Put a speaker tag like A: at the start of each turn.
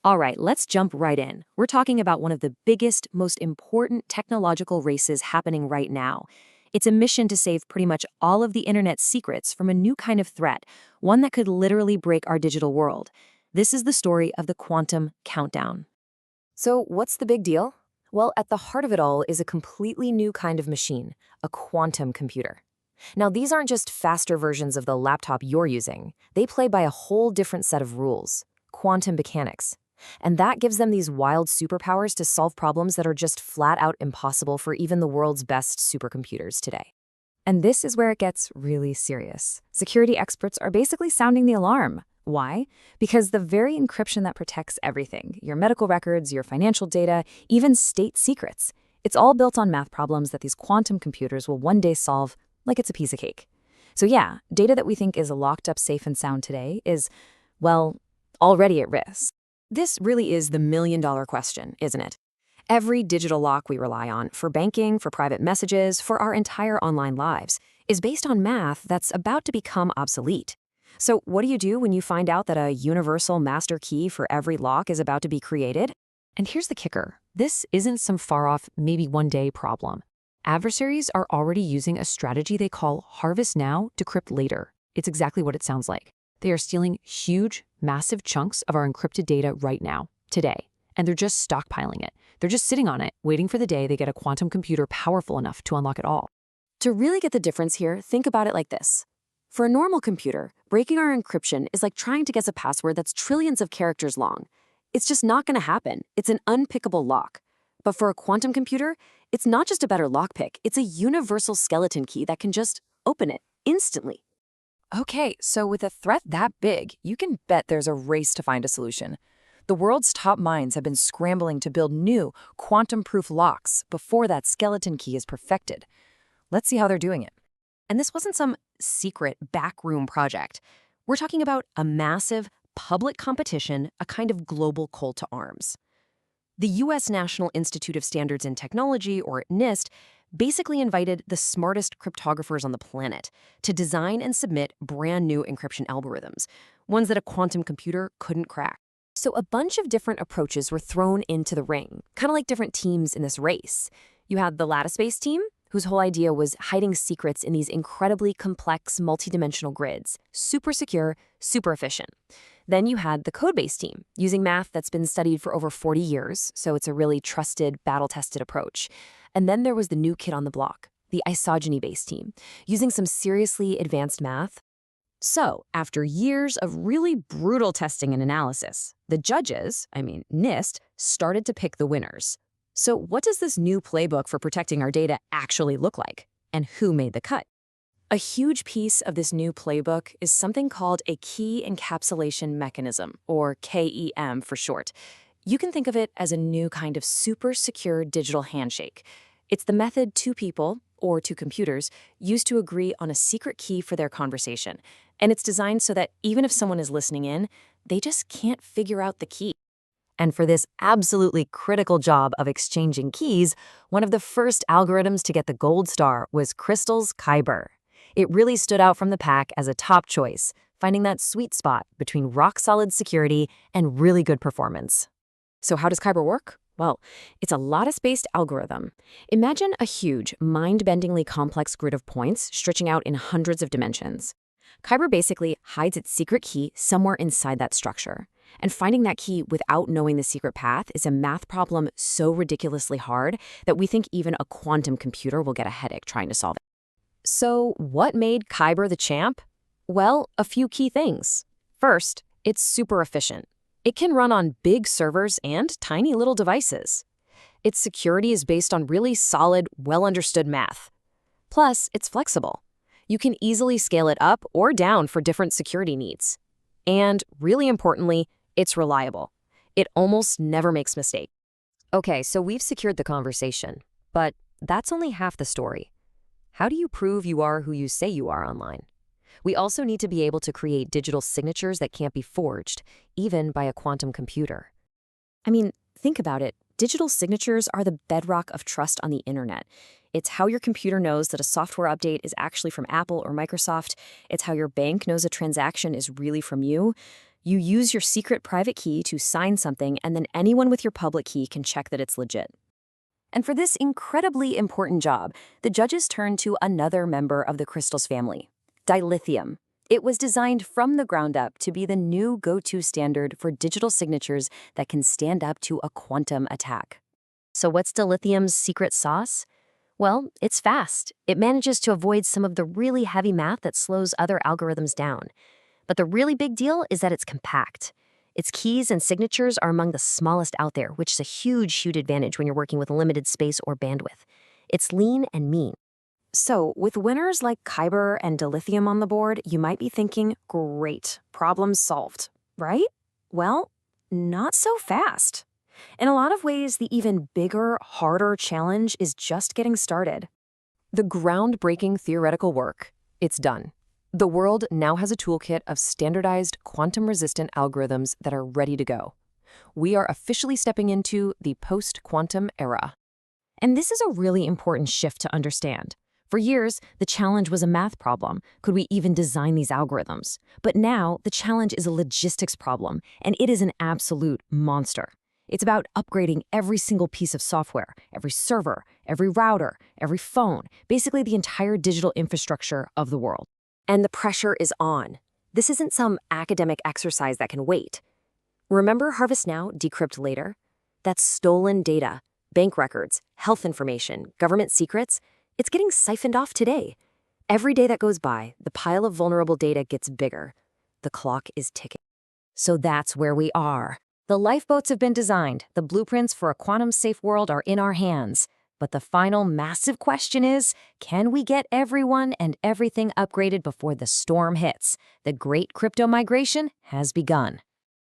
A: All right, let's jump right in. We're talking about one of the biggest, most important technological races happening right now. It's a mission to save pretty much all of the internet's secrets from a new kind of threat, one that could literally break our digital world. This is the story of the quantum countdown. So, what's the big deal? Well, at the heart of it all is a completely new kind of machine, a quantum computer. Now, these aren't just faster versions of the laptop you're using. They play by a whole different set of rules, quantum mechanics. And that gives them these wild superpowers to solve problems that are just flat out impossible for even the world's best supercomputers today. And this is where it gets really serious. Security experts are basically sounding the alarm. Why? Because the very encryption that protects everything, your medical records, your financial data, even state secrets, it's all built on math problems that these quantum computers will one day solve like it's a piece of cake. So yeah, data that we think is locked up safe and sound today is, well, already at risk. This really is the million-dollar question, isn't it? Every digital lock we rely on, for banking, for private messages, for our entire online lives, is based on math that's about to become obsolete. So what do you do when you find out that a universal master key for every lock is about to be created? And here's the kicker. This isn't some far-off, maybe one-day problem. Adversaries are already using a strategy they call harvest now, decrypt later. It's exactly what it sounds like. They are stealing huge, massive chunks of our encrypted data right now, today, and they're just stockpiling it. They're just sitting on it, waiting for the day they get a quantum computer powerful enough to unlock it all. To really get the difference here, think about it like this. For a normal computer, breaking our encryption is like trying to guess a password that's trillions of characters long. It's just not going to happen. It's an unpickable lock. But for a quantum computer, it's not just a better lockpick. It's a universal skeleton key that can just open it instantly.
B: Okay, so with a threat that big, you can bet there's a race to find a solution. The world's top minds have been scrambling to build new, quantum-proof locks before that skeleton key is perfected. Let's see how they're doing it.
A: And this wasn't some secret backroom project. We're talking about a massive public competition, a kind of global call to arms. The U.S. National Institute of Standards and Technology, or NIST, basically invited the smartest cryptographers on the planet to design and submit brand new encryption algorithms, ones that a quantum computer couldn't crack. So a bunch of different approaches were thrown into the ring, kind of like different teams in this race. You had the lattice-based team, whose whole idea was hiding secrets in these incredibly complex multidimensional grids, super secure, super efficient. Then you had the code-based team, using math that's been studied for over 40 years, so it's a really trusted, battle-tested approach. And then there was the new kid on the block, the isogeny-based team, using some seriously advanced math. So, after years of really brutal testing and analysis, the judges, NIST, started to pick the winners. So what does this new playbook for protecting our data actually look like? And who made the cut? A huge piece of this new playbook is something called a key encapsulation mechanism, or KEM for short. You can think of it as a new kind of super secure digital handshake. It's the method two people, or two computers, use to agree on a secret key for their conversation. And it's designed so that even if someone is listening in, they just can't figure out the key. And for this absolutely critical job of exchanging keys, one of the first algorithms to get the gold star was Crystal's Kyber. It really stood out from the pack as a top choice, finding that sweet spot between rock-solid security and really good performance. So how does Kyber work? Well, it's a lattice-based algorithm. Imagine a huge, mind-bendingly complex grid of points stretching out in hundreds of dimensions. Kyber basically hides its secret key somewhere inside that structure. And finding that key without knowing the secret path is a math problem so ridiculously hard that we think even a quantum computer will get a headache trying to solve it. So what made Kyber the champ? Well, a few key things. First, it's super efficient. It can run on big servers and tiny little devices. Its security is based on really solid, well-understood math. Plus, it's flexible. You can easily scale it up or down for different security needs. And really importantly, it's reliable. It almost never makes mistakes. Okay, so we've secured the conversation, but that's only half the story. How do you prove you are who you say you are online? We also need to be able to create digital signatures that can't be forged, even by a quantum computer. Think about it. Digital signatures are the bedrock of trust on the internet. It's how your computer knows that a software update is actually from Apple or Microsoft. It's how your bank knows a transaction is really from you. You use your secret private key to sign something, and then anyone with your public key can check that it's legit. And for this incredibly important job, the judges turned to another member of the crystals family, dilithium. It was designed from the ground up to be the new go-to standard for digital signatures that can stand up to a quantum attack. So what's dilithium's secret sauce? Well, it's fast. It manages to avoid some of the really heavy math that slows other algorithms down. But the really big deal is that it's compact. Its keys and signatures are among the smallest out there, which is a huge advantage when you're working with limited space or bandwidth. It's lean and mean. So, with winners like Kyber and dilithium on the board, you might be thinking, great, problem solved, right? Well, not so fast. In a lot of ways, the even bigger, harder challenge is just getting started. The groundbreaking theoretical work, it's done. The world now has a toolkit of standardized quantum-resistant algorithms that are ready to go. We are officially stepping into the post-quantum era. And this is a really important shift to understand. For years, the challenge was a math problem. Could we even design these algorithms? But now, the challenge is a logistics problem, and it is an absolute monster. It's about upgrading every single piece of software, every server, every router, every phone, basically the entire digital infrastructure of the world. And the pressure is on. This isn't some academic exercise that can wait. Remember Harvest Now, Decrypt Later? That's stolen data, bank records, health information, government secrets. It's getting siphoned off today. Every day that goes by, the pile of vulnerable data gets bigger. The clock is ticking. So that's where we are. The lifeboats have been designed. The blueprints for a quantum-safe world are in our hands. But the final massive question is, can we get everyone and everything upgraded before the storm hits? The great crypto migration has begun.